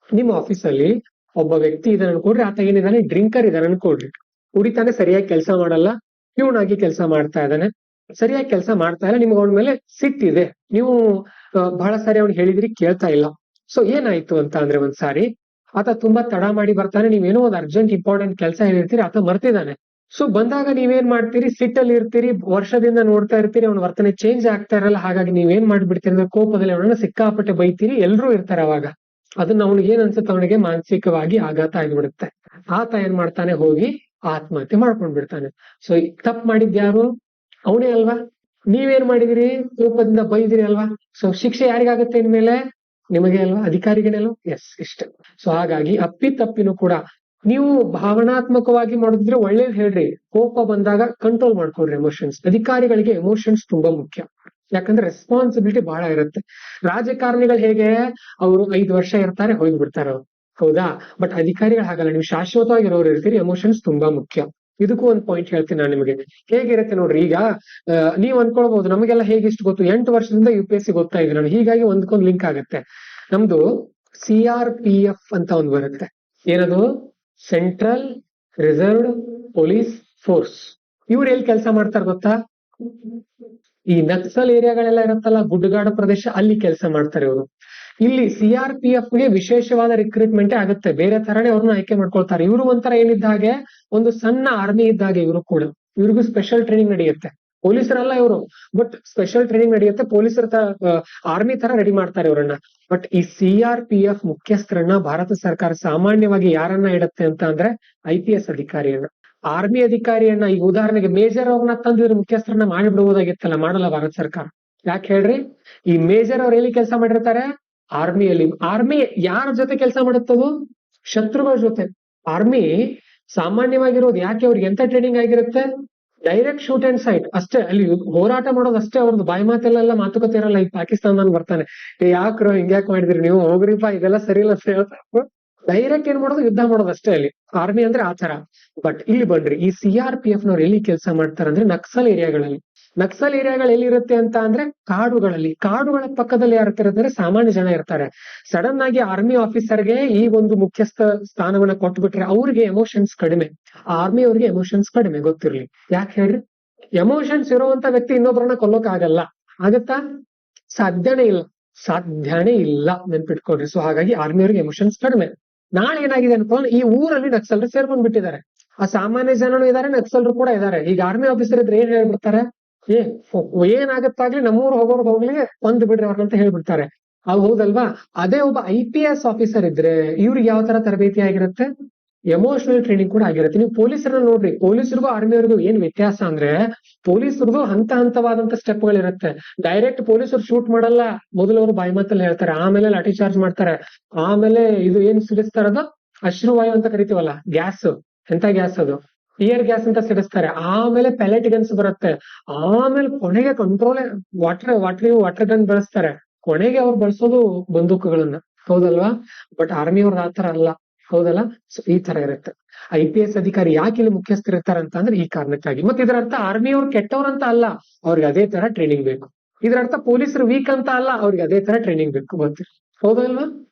ನಿಮ್ಮ ಆಫೀಸ್ ಅಲ್ಲಿ ಒಬ್ಬ ವ್ಯಕ್ತಿ ಇದಾನೆ ಅನ್ಕೊಡ್ರಿ, ಆತ ಏನಿದಾನೆ, ಡ್ರಿಂಕರ್ ಇದಾನೆ ಅನ್ಕೊಡ್ರಿ. ಕುಡಿತಾನೆ, ಸರಿಯಾಗಿ ಕೆಲಸ ಮಾಡಲ್ಲ, ಪ್ಯೂನ್ ಆಗಿ ಕೆಲಸ ಮಾಡ್ತಾ ಇದ್ದಾನೆ, ಸರಿಯಾಗಿ ಕೆಲಸ ಮಾಡ್ತಾ ಇಲ್ಲ, ನಿಮ್ಗೆ ಅವನ ಮೇಲೆ ಸಿಟ್ಟಿದೆ, ನೀವು ಬಹಳ ಸಾರಿ ಅವ್ನು ಹೇಳಿದ್ರಿ ಕೇಳ್ತಾ ಇಲ್ಲ. ಸೊ ಏನಾಯ್ತು ಅಂತ ಅಂದ್ರೆ, ಒಂದ್ಸಾರಿ ಆತ ತುಂಬಾ ತಡ ಮಾಡಿ ಬರ್ತಾನೆ, ನೀವೇನೋ ಒಂದು ಅರ್ಜೆಂಟ್ ಇಂಪಾರ್ಟೆಂಟ್ ಕೆಲಸ ಹೇಳಿರ್ತೀರಿ, ಆತ ಮರ್ತಿದ್ದಾನೆ. ಸೊ ಬಂದಾಗ ನೀವೇನ್ ಮಾಡ್ತೀರಿ, ಸಿಟ್ಟಲ್ಲಿ ಇರ್ತೀರಿ, ವರ್ಷದಿಂದ ನೋಡ್ತಾ ಇರ್ತೀರಿ, ಅವ್ನ ವರ್ತನೆ ಚೇಂಜ್ ಆಗ್ತಾ ಇರಲ್ಲ. ಹಾಗಾಗಿ ನೀವೇನ್ ಮಾಡ್ಬಿಡ್ತೀರಿ ಅಂದ್ರೆ, ಕೋಪದಲ್ಲಿ ಅವನನ್ನ ಸಿಕ್ಕಾಪಟ್ಟೆ ಬೈತೀರಿ, ಎಲ್ರೂ ಇರ್ತಾರೆ ಅವಾಗ. ಅದನ್ನ ಅವ್ನಿಗೆ ಏನ್ ಅನ್ಸುತ್ತೆ, ಅವನಿಗೆ ಮಾನಸಿಕವಾಗಿ ಆಘಾತ ಆಗಿಬಿಡುತ್ತೆ. ಆತ ಏನ್ ಮಾಡ್ತಾನೆ, ಹೋಗಿ ಆತ್ಮಹತ್ಯೆ ಮಾಡ್ಕೊಂಡ್ ಬಿಡ್ತಾನೆ. ಸೊ ತಪ್ಪು ಮಾಡಿದ್ಯಾರು? ಅವನೇ ಅಲ್ವಾ? ನೀವೇನ್ ಮಾಡಿದಿರಿ, ಕೋಪದಿಂದ ಬೈದಿರಿ ಅಲ್ವಾ? ಸೊ ಶಿಕ್ಷೆ ಯಾರಿಗಾಗುತ್ತೆ ಇನ್ಮೇಲೆ? ನಿಮಗೆ ಅಲ್ವಾ, ಅಧಿಕಾರಿಗಳಲ್ಲೋ? ಎಸ್, ಇಷ್ಟ. ಸೊ ಹಾಗಾಗಿ ಅಪ್ಪಿತಪ್ಪಿನೂ ಕೂಡ ನೀವು ಭಾವನಾತ್ಮಕವಾಗಿ ಮಾಡಿದ್ರೆ ಒಳ್ಳೇದ್ ಹೇಳ್ರಿ. ಕೋಪ ಬಂದಾಗ ಕಂಟ್ರೋಲ್ ಮಾಡ್ಕೊಳ್ರಿ ಎಮೋಷನ್ಸ್. ಅಧಿಕಾರಿಗಳಿಗೆ ಎಮೋಷನ್ಸ್ ತುಂಬಾ ಮುಖ್ಯ, ಯಾಕಂದ್ರೆ ರೆಸ್ಪಾನ್ಸಿಬಿಲಿಟಿ ಬಹಳ ಇರುತ್ತೆ. ರಾಜಕಾರಣಿಗಳು ಹೇಗೆ, ಅವರು 5 ವರ್ಷ ಇರ್ತಾರೆ, ಹೋಗ್ಬಿಡ್ತಾರೆ ಅವ್ರು, ಹೌದಾ? ಬಟ್ ಅಧಿಕಾರಿಗಳು ಹಾಗಲ್ಲ, ನೀವು ಶಾಶ್ವತವಾಗಿರೋರು ಇರ್ತೀರಿ. ಎಮೋಷನ್ಸ್ ತುಂಬಾ ಮುಖ್ಯ. ಇದಕ್ಕೂ ಒಂದು ಪಾಯಿಂಟ್ ಹೇಳ್ತೀನಿ ನಾನು ನಿಮಗೆ. ಹೇಗಿರುತ್ತೆ ನೋಡ್ರಿ, ಈಗ ನೀವ್ ಅನ್ಕೊಳ್ಬಹುದು, ನಮಗೆಲ್ಲ ಹೇಗೆ ಇಷ್ಟು ಗೊತ್ತು, 8 ವರ್ಷದಿಂದ UPSC ಗೊತ್ತಾ ಇದೆ ನಾನು, ಹೀಗಾಗಿ ಒಂದ್ಕೊಂದು ಲಿಂಕ್ ಆಗುತ್ತೆ. ನಮ್ದು CRPF ಅಂತ ಒಂದು ಬರುತ್ತೆ. ಏನದು? Central reserved police force. ಇವ್ರು ಎಲ್ಲಿ ಕೆಲಸ ಮಾಡ್ತಾರೆ ಗೊತ್ತಾ? ಈ ನಕ್ಸಲ್ ಏರಿಯಾಗಳೆಲ್ಲ ಇರುತ್ತಲ್ಲ, ಗುಡ್ಡಗಾಡು ಪ್ರದೇಶ, ಅಲ್ಲಿ ಕೆಲಸ ಮಾಡ್ತಾರೆ ಇವರು. ಇಲ್ಲಿ CRPF ಗೆ ವಿಶೇಷವಾದ ರಿಕ್ರೂಟ್ಮೆಂಟ್ ಆಗುತ್ತೆ, ಬೇರೆ ತರನೇ ಅವ್ರನ್ನ ಆಯ್ಕೆ ಮಾಡ್ಕೊಳ್ತಾರೆ. ಇವರು ಒಂಥರ ಏನಿದ್ದ ಹಾಗೆ, ಒಂದು ಸಣ್ಣ ಆರ್ಮಿ ಇದ್ದ ಹಾಗೆ ಇವರು ಕೂಡ. ಇವ್ರಿಗೂ ಸ್ಪೆಷಲ್ ಟ್ರೈನಿಂಗ್ ನಡೆಯುತ್ತೆ. ಪೊಲೀಸರಲ್ಲ ಇವರು, ಬಟ್ ಸ್ಪೆಷಲ್ ಟ್ರೈನಿಂಗ್ ನಡೆಯುತ್ತೆ. ಪೊಲೀಸರ ಆರ್ಮಿ ತರ ರೆಡಿ ಮಾಡ್ತಾರೆ ಇವರನ್ನ. ಬಟ್ ಈ CRPF ಮುಖ್ಯಸ್ಥರನ್ನ ಭಾರತ ಸರ್ಕಾರ ಸಾಮಾನ್ಯವಾಗಿ ಯಾರನ್ನ ಇಡುತ್ತೆ ಅಂತ ಅಂದ್ರೆ, IPS ಅಧಿಕಾರಿಯನ್ನ. ಆರ್ಮಿ ಅಧಿಕಾರಿಯನ್ನ, ಈಗ ಉದಾಹರಣೆಗೆ ಮೇಜರ್ ಅವ್ರನ್ನ ತಂದಿದ್ರು ಮುಖ್ಯಸ್ಥರನ್ನ ಮಾಡಿಬಿಡುವುದಾಗಿತ್ತಲ್ಲ, ಮಾಡಲ್ಲ ಭಾರತ ಸರ್ಕಾರ. ಯಾಕೆ ಹೇಳ್ರಿ? ಈ ಮೇಜರ್ ಅವ್ರು ಎಲ್ಲಿ ಕೆಲಸ ಮಾಡಿರ್ತಾರೆ? ಆರ್ಮಿಯಲ್ಲಿ. ಆರ್ಮಿ ಯಾರ ಜೊತೆ ಕೆಲಸ ಮಾಡುತ್ತದು? ಶತ್ರುಗಳ ಜೊತೆ. ಆರ್ಮಿ ಸಾಮಾನ್ಯವಾಗಿರೋದು ಯಾಕೆ, ಅವ್ರಿಗೆ ಎಂತ ಟ್ರೈನಿಂಗ್ ಆಗಿರುತ್ತೆ? ಡೈರೆಕ್ಟ್ ಶೂಟ್ ಅಂಡ್ ಸೈಟ್ ಅಷ್ಟೇ. ಅಲ್ಲಿ ಹೋರಾಟ ಮಾಡೋದು ಅಷ್ಟೇ ಅವ್ರದ್ದು. ಬಾಯಿ ಮಾತೆಲ್ಲ ಮಾತುಕತೆ ಇರಲ್ಲ. ಈ ಪಾಕಿಸ್ತಾನ ಬರ್ತಾನೆ, ಯಾಕ್ರೋ ಹಿಂಗ್ಯಾಕ್ ಮಾಡಿದ್ರಿ ನೀವು, ಹೋಗ್ರಿಪಾ ಇದೆಲ್ಲ ಸರಿ ಇಲ್ಲ ಅಂತ ಹೇಳ್ತಾರೆ. ಡೈರೆಕ್ಟ್ ಏನ್ ಮಾಡೋದು, ಯುದ್ಧ ಮಾಡೋದು ಅಷ್ಟೇ ಅಲ್ಲಿ. ಆರ್ಮಿ ಅಂದ್ರೆ ಆತರ. ಬಟ್ ಇಲ್ಲಿ ಬನ್ರಿ, ಈ CRPF ನವ್ರು ಎಲ್ಲಿ ಕೆಲಸ ಮಾಡ್ತಾರೆ ಅಂದ್ರೆ, ನಕ್ಸಲ್ ಏರಿಯಾಗಳಲ್ಲಿ. ನಕ್ಸಲ್ ಏರಿಯಾಗಳು ಎಲ್ಲಿರುತ್ತೆ ಅಂತ ಅಂದ್ರೆ, ಕಾಡುಗಳಲ್ಲಿ. ಕಾಡುಗಳ ಪಕ್ಕದಲ್ಲಿ ಯಾರು ಇರ್ತಾರೆ ಅಂದ್ರೆ, ಸಾಮಾನ್ಯ ಜನ ಇರ್ತಾರೆ. ಸಡನ್ ಆಗಿ ಆರ್ಮಿ ಆಫೀಸರ್ಗೆ ಈ ಒಂದು ಮುಖ್ಯಸ್ಥ ಸ್ಥಾನವನ್ನ ಕೊಟ್ಬಿಟ್ರೆ ಅವ್ರಿಗೆ ಎಮೋಷನ್ಸ್ ಕಡಿಮೆ, ಆರ್ಮಿ ಅವ್ರಿಗೆ ಎಮೋಷನ್ಸ್ ಕಡಿಮೆ. ಗೊತ್ತಿರ್ಲಿ. ಯಾಕೆ ಹೇಳ್ರಿ? ಎಮೋಷನ್ಸ್ ಇರುವಂತ ವ್ಯಕ್ತಿ ಇನ್ನೊಬ್ಬರನ್ನ ಕೊಲ್ಲೋಕ್ ಆಗಲ್ಲ, ಆಗತ್ತಾ? ಸಾಧ್ಯನೇ ಇಲ್ಲ, ಸಾಧ್ಯನೇ ಇಲ್ಲ, ನೆನ್ಪಿಟ್ಕೊಳ್ರಿ. ಸೊ ಹಾಗಾಗಿ ಆರ್ಮಿ ಅವ್ರಿಗೆ ಎಮೋಷನ್ಸ್ ಕಡಿಮೆ. ನಾಳೆ ಏನಾಗಿದೆ ಅನ್ಕೊಂಡು, ಈ ಊರಲ್ಲಿ ನಕ್ಸಲರು ಸೇರ್ಕೊಂಡ್ ಬಿಟ್ಟಿದ್ದಾರೆ. ಆ ಸಾಮಾನ್ಯ ಜನರು ಇದಾರೆ, ನಕ್ಸಲರು ಕೂಡ ಇದಾರೆ. ಈಗ ಆರ್ಮಿ ಆಫೀಸರ್ ಇದ್ರೆ ಏನ್ ಹೇಳ್ಬಿಡ್ತಾರೆ, ಏನಾಗತ್ತಾಗ್ಲಿ ನಮ್ಮೂರ್ ಹೋಗೋರು ಹೋಗ್ಲಿ, ಬಂದ್ ಬಿಡ್ರಿ ಅವ್ರಂತ ಹೇಳ್ಬಿಡ್ತಾರೆ. ಅವ್ ಹೌದಲ್ವಾ? ಅದೇ ಒಬ್ಬ IPS ಆಫೀಸರ್ ಇದ್ರೆ ಇವ್ರಿಗೆ ಯಾವ ತರ ತರಬೇತಿ ಆಗಿರುತ್ತೆ? ಎಮೋಷನಲ್ ಟ್ರೈನಿಂಗ್ ಕೂಡ ಆಗಿರುತ್ತೆ. ನೀವು ಪೊಲೀಸರನ್ನ ನೋಡ್ರಿ, ಪೊಲೀಸರಿಗೂ ಆರ್ಮಿಯವ್ರಿಗೂ ಏನ್ ವ್ಯತ್ಯಾಸ ಅಂದ್ರೆ, ಪೊಲೀಸರದು ಹಂತವಾದಂತ ಸ್ಟೆಪ್ಗಳಿರುತ್ತೆ. ಡೈರೆಕ್ಟ್ ಪೊಲೀಸರು ಶೂಟ್ ಮಾಡಲ್ಲ, ಮೊದಲು ಅವರು ಬಾಯಿ ಮಾತಲ್ಲಿ ಹೇಳ್ತಾರೆ, ಆಮೇಲೆ ಲಾಠಿ ಚಾರ್ಜ್ ಮಾಡ್ತಾರೆ, ಆಮೇಲೆ ಇದು ಏನ್ ಸಿಡಿಸ್ತಾರದು, ಅಶ್ರುವಾಯು ಅಂತ ಕರಿತೀವಲ್ಲ, ಗ್ಯಾಸ್. ಎಂತ ಗ್ಯಾಸ್ ಅದು? ಟಿಯರ್ ಗ್ಯಾಸ್ ಅಂತ ಸಿಡಿಸ್ತಾರೆ. ಆಮೇಲೆ ಪೆಲೆಟ್ ಗನ್ಸ್ ಬರುತ್ತೆ. ಆಮೇಲೆ ಕೊನೆಗೆ ಕಂಟ್ರೋಲ್ ವಾಟರ್ ಗನ್ ಬಳಸ್ತಾರೆ. ಕೊನೆಗೆ ಅವ್ರು ಬಳಸೋದು ಬಂದೂಕುಗಳನ್ನ, ಹೌದಲ್ವಾ? ಬಟ್ ಆರ್ಮಿ ಅವ್ರದ್ದು ಆತರ ಅಲ್ಲ, ಹೌದಲ್ಲ? ಸೊ ಈ ತರ ಇರುತ್ತೆ. IPS ಅಧಿಕಾರಿ ಯಾಕೆ ಇಲ್ಲಿ ಮುಖ್ಯಸ್ಥರಿರ್ತಾರೆ ಅಂತ ಅಂದ್ರೆ ಈ ಕಾರಣಕ್ಕಾಗಿ. ಮತ್ತೆ ಇದರ ಅರ್ಥ ಆರ್ಮಿ ಅವ್ರು ಕೆಟ್ಟವ್ರಂತ ಅಲ್ಲ, ಅವ್ರಿಗೆ ಅದೇ ತರ ಟ್ರೈನಿಂಗ್ ಬೇಕು. ಇದರ ಅರ್ಥ ಪೊಲೀಸರು ವೀಕ್ ಅಂತ ಅಲ್ಲ, ಅವ್ರಿಗೆ ಅದೇ ತರ ಟ್ರೈನಿಂಗ್ ಬೇಕು. ಗೊತ್ತಿರಿ, ಹೌದಲ್ವಾ?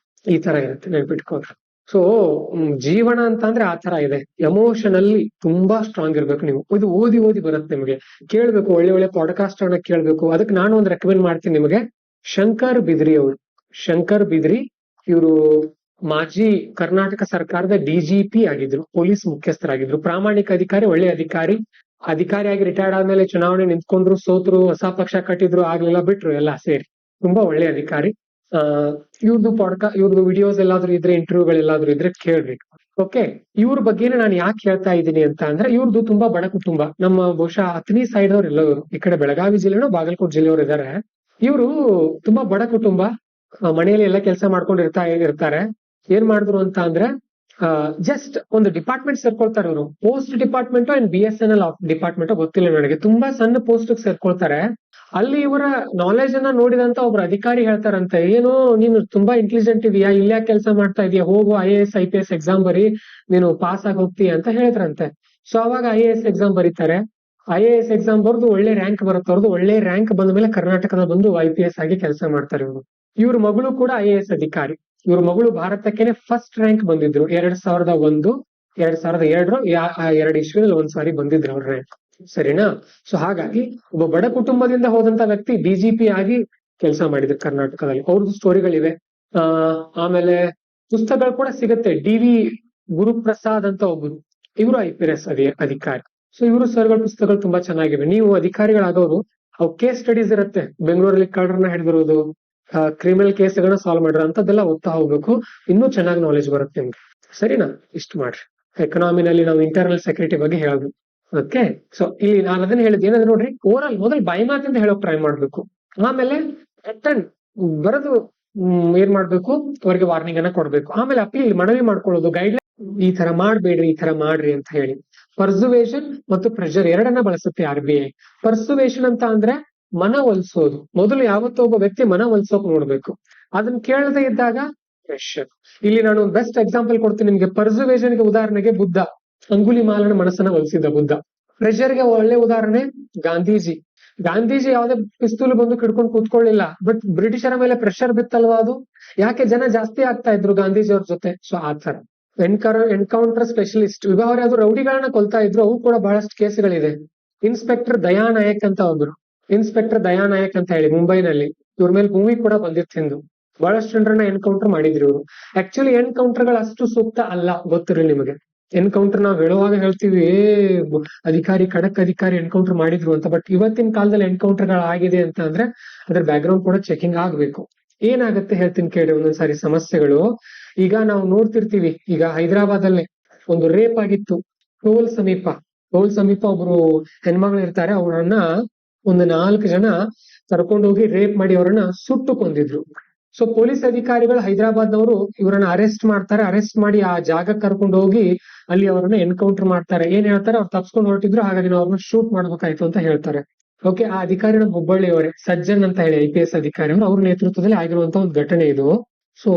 ಈ ತರ ಇರುತ್ತೆ, ನೆನ್ಪಿಟ್ಕೊಳ್ರಿ. ಸೊ ಜೀವನ ಅಂತ ಅಂದ್ರೆ ಆ ತರ ಇದೆ. ಎಮೋಷನಲ್ಲಿ ತುಂಬಾ ಸ್ಟ್ರಾಂಗ್ ಇರ್ಬೇಕು ನೀವು. ಇದು ಓದಿ ಬರುತ್ತೆ ನಿಮಗೆ. ಕೇಳ್ಬೇಕು, ಒಳ್ಳೆ ಪಾಡ್ಕಾಸ್ಟ್ ಅನ್ನ ಕೇಳ್ಬೇಕು. ಅದಕ್ಕೆ ನಾನು ಒಂದು ರೆಕಮೆಂಡ್ ಮಾಡ್ತೀನಿ ನಿಮಗೆ. ಶಂಕರ್ ಬಿದ್ರಿ ಅವರು. ಶಂಕರ್ ಬಿದ್ರಿ ಇವರು ಮಾಜಿ ಕರ್ನಾಟಕ ಸರ್ಕಾರದ DGP ಆಗಿದ್ರು, ಪೊಲೀಸ್ ಮುಖ್ಯಸ್ಥರಾಗಿದ್ರು, ಪ್ರಾಮಾಣಿಕ ಅಧಿಕಾರಿ, ಒಳ್ಳೆ ಅಧಿಕಾರಿಯಾಗಿ ರಿಟೈರ್ಡ್ ಆದ್ಮೇಲೆ ಚುನಾವಣೆ ನಿಂತ್ಕೊಂಡ್ರು, ಸೋತ್ರು, ಹೊಸ ಪಕ್ಷ ಕಟ್ಟಿದ್ರು, ಆಗ್ಲಿಲ್ಲ, ಬಿಟ್ರು, ಎಲ್ಲ ಸೇರಿ. ತುಂಬಾ ಒಳ್ಳೆ ಅಧಿಕಾರಿ. ಇವ್ರದ್ದು ವಿಡಿಯೋಸ್ ಎಲ್ಲಾದ್ರೂ ಇದ್ರೆ, ಇಂಟರ್ವ್ಯೂಗಳೆಲ್ಲಾದ್ರೂ ಇದ್ರೆ ಕೇಳ್ರಿ. ಓಕೆ, ಇವ್ರ ಬಗ್ಗೆನೇ ನಾನು ಯಾಕೆ ಹೇಳ್ತಾ ಇದ್ದೀನಿ ಅಂತ ಅಂದ್ರೆ, ಇವ್ರದ್ದು ತುಂಬಾ ಬಡ ಕುಟುಂಬ. ನಮ್ಮ ಬಹುಶಃ ಅಥಣಿ ಸೈಡ್ ಅವ್ರು ಎಲ್ಲ, ಈ ಕಡೆ ಬೆಳಗಾವಿ ಜಿಲ್ಲೆನೋ ಬಾಗಲಕೋಟೆ ಜಿಲ್ಲೆಯವರು ಇದ್ದಾರೆ. ಇವರು ತುಂಬಾ ಬಡ ಕುಟುಂಬ, ಮನೆಯಲ್ಲಿ ಎಲ್ಲ ಕೆಲಸ ಮಾಡ್ಕೊಂಡು ಇರ್ತಾರೆ. ಏನ್ ಮಾಡಿದ್ರು ಅಂತ ಅಂದ್ರೆ, ಜಸ್ಟ್ ಒಂದು ಡಿಪಾರ್ಟ್ಮೆಂಟ್ ಸೇರ್ಕೊಳ್ತಾರೆ ಇವರು. Post department and BSNL department ಗೊತ್ತಿಲ್ಲ ನನಗೆ. ತುಂಬಾ ಸಣ್ಣ ಪೋಸ್ಟ್ ಸೇರ್ಕೊಳ್ತಾರೆ. ಅಲ್ಲಿ ಇವರ ನಾಲೆಜ್ ಅನ್ನ ನೋಡಿದಂತ ಒಬ್ರು ಅಧಿಕಾರಿ ಹೇಳ್ತಾರಂತೆ, ಏನು ನೀನು ತುಂಬಾ ಇಂಟೆಲಿಜೆಂಟ್ ಇದೆಯಾ, ಇಲ್ಲೇ ಕೆಲಸ ಮಾಡ್ತಾ ಇದೀಯಾ, ಹೋಗು IAS IPS ಎಕ್ಸಾಮ್ ಬರಿ, ನೀನು ಪಾಸ್ ಆಗಿ ಹೋಗ್ತೀಯ ಅಂತ ಹೇಳಿದ್ರಂತೆ. ಸೊ ಅವಾಗ IAS ಎಕ್ಸಾಮ್ ಬರೀತಾರೆ. IAS ಎಕ್ಸಾಮ್ ಬರ್ದು ಒಳ್ಳೆ ರ್ಯಾಂಕ್ ಬರುತ್ತೆ ಅವ್ರದ್ದು. ಒಳ್ಳೆ ರ್ಯಾಂಕ್ ಬಂದ ಮೇಲೆ ಕರ್ನಾಟಕದ ಬಂದು IPS ಆಗಿ ಕೆಲಸ ಮಾಡ್ತಾರೆ ಇವರು. ಇವ್ರ ಮಗಳು ಕೂಡ IAS ಅಧಿಕಾರಿ. ಇವ್ರ ಮಗಳು ಭಾರತಕ್ಕೆನೆ ಫಸ್ಟ್ ರ್ಯಾಂಕ್ ಬಂದಿದ್ರು 2001, 2002, 2 ಇಸ್ವಿನಲ್ಲಿ ಒಂದ್ಸಾರಿ ಬಂದಿದ್ರು ಅವ್ರ ರ್ಯಾಂಕ್. ಸರಿನಾ? ಸೊ ಹಾಗಾಗಿ ಒಬ್ಬ ಬಡ ಕುಟುಂಬದಿಂದ ಹೋದಂತ ವ್ಯಕ್ತಿ DGP ಆಗಿ ಕೆಲಸ ಮಾಡಿದ್ರು ಕರ್ನಾಟಕದಲ್ಲಿ. ಅವ್ರದ್ದು ಸ್ಟೋರಿಗಳಿವೆ. ಆಮೇಲೆ ಪುಸ್ತಕಗಳು ಕೂಡ ಸಿಗುತ್ತೆ. DV ಗುರುಪ್ರಸಾದ್ ಅಂತ ಒಬ್ಬರು, ಇವರು IPS ಅಧಿಕಾರಿ. ಸೊ ಇವರು ಸರ್ಗಳ ಪುಸ್ತಕಗಳು ತುಂಬಾ ಚೆನ್ನಾಗಿವೆ. ನೀವು ಅಧಿಕಾರಿಗಳಾಗೋರು ಅವು ಕೇಸ್ ಸ್ಟಡೀಸ್ ಇರುತ್ತೆ, ಬೆಂಗಳೂರಲ್ಲಿ ಕಳ್ಳರನ್ನ ಹಿಡಿದಿರೋದು, ಕ್ರಿಮಿನಲ್ ಕೇಸ್ಗಳನ್ನ ಸಾಲ್ವ್ ಮಾಡಿರೋ ಅಂತದ್ದೆಲ್ಲ ಓದ್ತಾ ಹೋಗ್ಬೇಕು. ಇನ್ನೂ ಚೆನ್ನಾಗಿ ನಾಲೆಜ್ ಬರುತ್ತೆ ನಿಮ್ಗೆ. ಸರಿನಾ? ಇಷ್ಟು ಮಾಡ್ರಿ. ಎಕನಾಮಿನಲ್ಲಿ ನಾವು ಇಂಟರ್ನಲ್ ಸೆಕ್ಯೂರಿಟಿ ಬಗ್ಗೆ ಹೇಳ್ಬೇಕು. ಓಕೆ, ಸೊ ಇಲ್ಲಿ ನಾನು ಅದನ್ನ ಹೇಳಿದ್ ಏನಂದ್ರೆ ನೋಡ್ರಿ, ಓವರಾಲ್ ಮೊದಲು ಬಾಯಿ ಮಾತಿಂದ ಹೇಳೋಕ್ ಟ್ರೈ ಮಾಡ್ಬೇಕು. ಆಮೇಲೆ ರಿಟರ್ನ್ ಬರೆದು ಏನ್ ಮಾಡ್ಬೇಕು, ಅವರಿಗೆ ವಾರ್ನಿಂಗ್ ಅನ್ನ ಕೊಡ್ಬೇಕು. ಆಮೇಲೆ ಅಪೀಲ್ ಮನವಿ ಮಾಡ್ಕೊಳ್ಳೋದು, ಗೈಡ್ಲೈನ್ ಈ ತರ ಮಾಡ್ಬೇಡ್ರಿ, ಈ ತರ ಮಾಡ್ರಿ ಅಂತ ಹೇಳಿ. ಪರ್ಸುವೇಷನ್ ಮತ್ತು ಪ್ರೆಷರ್ ಎರಡನ್ನ ಬಳಸುತ್ತೆ RBI. ಪರ್ಸುವೇಷನ್ ಅಂತ ಅಂದ್ರೆ ಮನವೊಲಿಸೋದು. ಮೊದಲು ಯಾವತ್ತೋ ಒಬ್ಬ ವ್ಯಕ್ತಿ ಮನವೊಲಿಸೋಕ್ ನೋಡ್ಬೇಕು. ಅದನ್ನ ಕೇಳದೆ ಇದ್ದಾಗ ಪ್ರೆಷರ್. ಇಲ್ಲಿ ನಾನು ಒಂದು ಬೆಸ್ಟ್ ಎಕ್ಸಾಂಪಲ್ ಕೊಡ್ತೀನಿ ನಿಮ್ಗೆ. ಪರ್ಸುವೇಷನ್ಗೆ ಉದಾಹರಣೆಗೆ ಬುದ್ಧ, ಅಂಗುಲಿಮಾಲನ ಮನಸ್ಸನ್ನ ಒಲಿಸಿದ ಬುದ್ಧ. ಪ್ರೆಷರ್ಗೆ ಒಳ್ಳೆ ಉದಾಹರಣೆ ಗಾಂಧೀಜಿ. ಗಾಂಧೀಜಿ ಯಾವ್ದೇ ಪಿಸ್ತೂಲ್ ಬಂದು ಹಿಡ್ಕೊಂಡು ಕೂತ್ಕೊಳ್ಳಿಲ್ಲ, ಬಟ್ ಬ್ರಿಟಿಷರ ಮೇಲೆ ಪ್ರೆಷರ್ ಬಿತ್ತಲ್ವಾ ಅದು. ಯಾಕೆ ಜನ ಜಾಸ್ತಿ ಆಗ್ತಾ ಇದ್ರು ಗಾಂಧೀಜಿ ಅವ್ರ ಜೊತೆ. ಸೊ ಆ ತರ ಎನ್ಕೌಂಟರ್ ಸ್ಪೆಷಲಿಸ್ಟ್ ವಿಭಾಗ ಅದು ರೌಡಿಗಳನ್ನ ಕೊಲ್ತಾ ಇದ್ರು. ಅವು ಕೂಡ ಬಹಳಷ್ಟು ಕೇಸ್ಗಳಿದೆ. ಇನ್ಸ್ಪೆಕ್ಟರ್ ದಯಾನಾಯಕ್ ಅಂತ ಒಬ್ರು, ಇನ್ಸ್ಪೆಕ್ಟರ್ ದಯಾನಾಯಕ್ ಅಂತ ಹೇಳಿ ಮುಂಬೈನಲ್ಲಿ, ಇವ್ರ ಮೇಲೆ ಮೂವಿ ಕೂಡ ಬಂದಿತ್ತು ಹಿಂದು. ಬಹಳಷ್ಟು ಜನರನ್ನ ಎನ್ಕೌಂಟರ್ ಮಾಡಿದ್ರು ಇವರು. ಆಕ್ಚುಲಿ ಎನ್ಕೌಂಟರ್ ಗಳು ಅಷ್ಟು ಸೂಕ್ತ ಅಲ್ಲ, ಗೊತ್ತಿರಲಿ ನಿಮಗೆ. ಎನ್ಕೌಂಟರ್ ನಾವು ಹೇಳುವಾಗ ಹೇಳ್ತೀವಿ ಅಧಿಕಾರಿ, ಖಡಕ್ ಅಧಿಕಾರಿ ಎನ್ಕೌಂಟರ್ ಮಾಡಿದ್ರು ಅಂತ. ಬಟ್ ಇವತ್ತಿನ ಕಾಲದಲ್ಲಿ ಎನ್ಕೌಂಟರ್ ಗಳು ಆಗಿದೆ ಅಂತ ಅಂದ್ರೆ ಅದ್ರ ಬ್ಯಾಕ್ ಗ್ರೌಂಡ್ ಕೂಡ ಚೆಕಿಂಗ್ ಆಗ್ಬೇಕು. ಏನಾಗುತ್ತೆ ಹೇಳ್ತೀನಿ ಕೇಳಿ ಒಂದೊಂದ್ಸಾರಿ ಸಮಸ್ಯೆಗಳು. ಈಗ ನಾವು ನೋಡ್ತಿರ್ತೀವಿ, ಈಗ ಹೈದರಾಬಾದ್ ಅಲ್ಲೇ ಒಂದು ರೇಪ್ ಆಗಿತ್ತು. ಟೋಲ್ ಸಮೀಪ ಒಬ್ರು ಹೆಣ್ಮಗಳು ಇರ್ತಾರೆ, ಅವ್ರನ್ನ ಒಂದು 4 ಜನ ಕರ್ಕೊಂಡೋಗಿ ರೇಪ್ ಮಾಡಿ ಅವರನ್ನ ಸುಟ್ಟು ಕೊಂದಿದ್ರು. ಸೊ ಪೊಲೀಸ್ ಅಧಿಕಾರಿಗಳು ಹೈದರಾಬಾದ್ನವರು ಇವರನ್ನ ಅರೆಸ್ಟ್ ಮಾಡ್ತಾರೆ. ಅರೆಸ್ಟ್ ಮಾಡಿ ಆ ಜಾಗಕ್ಕೆ ಕರ್ಕೊಂಡು ಹೋಗಿ ಅಲ್ಲಿ ಅವರನ್ನ ಎನ್ಕೌಂಟರ್ ಮಾಡ್ತಾರೆ. ಏನ್ ಹೇಳ್ತಾರೆ, ಅವ್ರು ತಪ್ಸ್ಕೊಂಡು ಹೊರಟಿದ್ರು, ಹಾಗಾಗಿ ನಾವು ಅವ್ರನ್ನ ಶೂಟ್ ಮಾಡ್ಬೇಕಾಯ್ತು ಅಂತ ಹೇಳ್ತಾರೆ. ಓಕೆ, ಆ ಅಧಿಕಾರಿನ ಹುಬ್ಬಳ್ಳಿಯವರೇ, ಸಜ್ಜನ್ ಅಂತ ಹೇಳಿ IPS ಅಧಿಕಾರಿ ಅವ್ರ ನೇತೃತ್ವದಲ್ಲಿ ಆಗಿರುವಂತ ಒಂದು ಘಟನೆ ಇದು. ಸೊ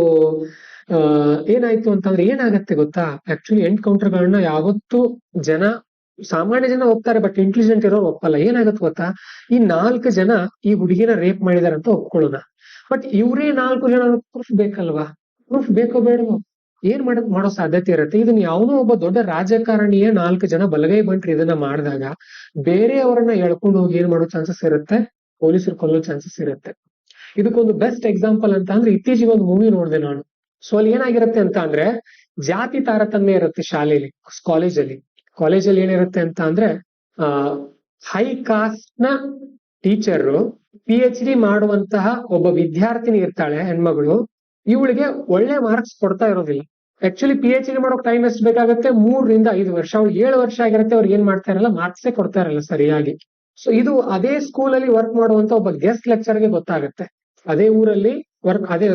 ಏನಾಯ್ತು ಅಂತಂದ್ರೆ, ಏನಾಗತ್ತೆ ಗೊತ್ತಾ, ಆಕ್ಚುಲಿ ಎನ್ಕೌಂಟರ್ ಗಳನ್ನ ಯಾವತ್ತೂ ಸಾಮಾನ್ಯ ಜನ ಹೋಗ್ತಾರೆ, ಬಟ್ ಇಂಟೆಲಿಜೆಂಟ್ ಇರೋರು ಒಪ್ಪಲ್ಲ. ಏನಾಗತ್ತೆ ಗೊತ್ತಾ, ಈ 4 ಜನ ಈ ಹುಡುಗಿನ ರೇಪ್ ಮಾಡಿದಾರೆ ಅಂತ ಒಪ್ಕೊಳ್ಳೋಣ, ಬಟ್ ಇವರೇ 4 ಜನ ಪ್ರೂಫ್ ಬೇಕಲ್ವಾ? ಪ್ರೂಫ್ ಬೇಕೋ ಬೇಡವೋ? ಏನ್ ಮಾಡೋ ಸಾಧ್ಯತೆ ಇರುತ್ತೆ? ಇದನ್ನ ಯಾವನೋ ಒಬ್ಬ ದೊಡ್ಡ ರಾಜಕಾರಣಿಯ 4 ಜನ ಬಲಗೈ ಬಂಟ್ರು ಇದನ್ನ ಮಾಡಿದಾಗ ಬೇರೆಯವರನ್ನ ಎಳ್ಕೊಂಡು ಹೋಗಿ ಏನ್ ಮಾಡೋ ಚಾನ್ಸಸ್ ಇರುತ್ತೆ, ಪೊಲೀಸರು ಕೊಲ್ಲೋ ಚಾನ್ಸಸ್ ಇರುತ್ತೆ. ಇದಕ್ಕೊಂದು ಬೆಸ್ಟ್ ಎಕ್ಸಾಂಪಲ್ ಅಂತ ಅಂದ್ರೆ ಇತ್ತೀಚೆಗೆ ಒಂದು ಮೂವಿ ನೋಡಿದೆ ನಾನು. ಸೊ ಅಲ್ಲಿ ಏನಾಗಿರುತ್ತೆ ಅಂತ ಅಂದ್ರೆ, ಜಾತಿ ತಾರತಮ್ಯ ಇರುತ್ತೆ ಶಾಲೆಯಲ್ಲಿ, ಕಾಲೇಜಲ್ಲಿ ಏನಿರುತ್ತೆ ಅಂತ ಅಂದ್ರೆ, ಹೈ ಕಾಸ್ಟ್ ನ ಟೀಚರ್ PhD ಮಾಡುವಂತಹ ಒಬ್ಬ ವಿದ್ಯಾರ್ಥಿನಿ ಇರ್ತಾಳೆ, ಹೆಣ್ಮಗಳು. ಇವಳಿಗೆ ಒಳ್ಳೆ ಮಾರ್ಕ್ಸ್ ಕೊಡ್ತಾ ಇರೋದಿಲ್ಲ. ಆಕ್ಚುಲಿ PhD ಮಾಡೋಕ್ ಟೈಮ್ ಎಷ್ಟು ಬೇಕಾಗುತ್ತೆ, 3 ರಿಂದ 5 ವರ್ಷ. ಅವ್ಳು 7 ವರ್ಷ ಆಗಿರುತ್ತೆ, ಅವ್ರಿಗೆ ಏನ್ ಮಾಡ್ತಾ ಇರಲ್ಲ, ಮಾರ್ಕ್ಸೇ ಕೊಡ್ತಾ ಇರಲ್ಲ ಸರಿಯಾಗಿ. ಸೊ ಇದು ಅದೇ ಸ್ಕೂಲಲ್ಲಿ ವರ್ಕ್ ಮಾಡುವಂತ ಒಬ್ಬ ಗೆಸ್ಟ್ ಲೆಕ್ಚರ್ಗೆ ಗೊತ್ತಾಗುತ್ತೆ. ಅದೇ ಊರಲ್ಲಿ ಅದೇ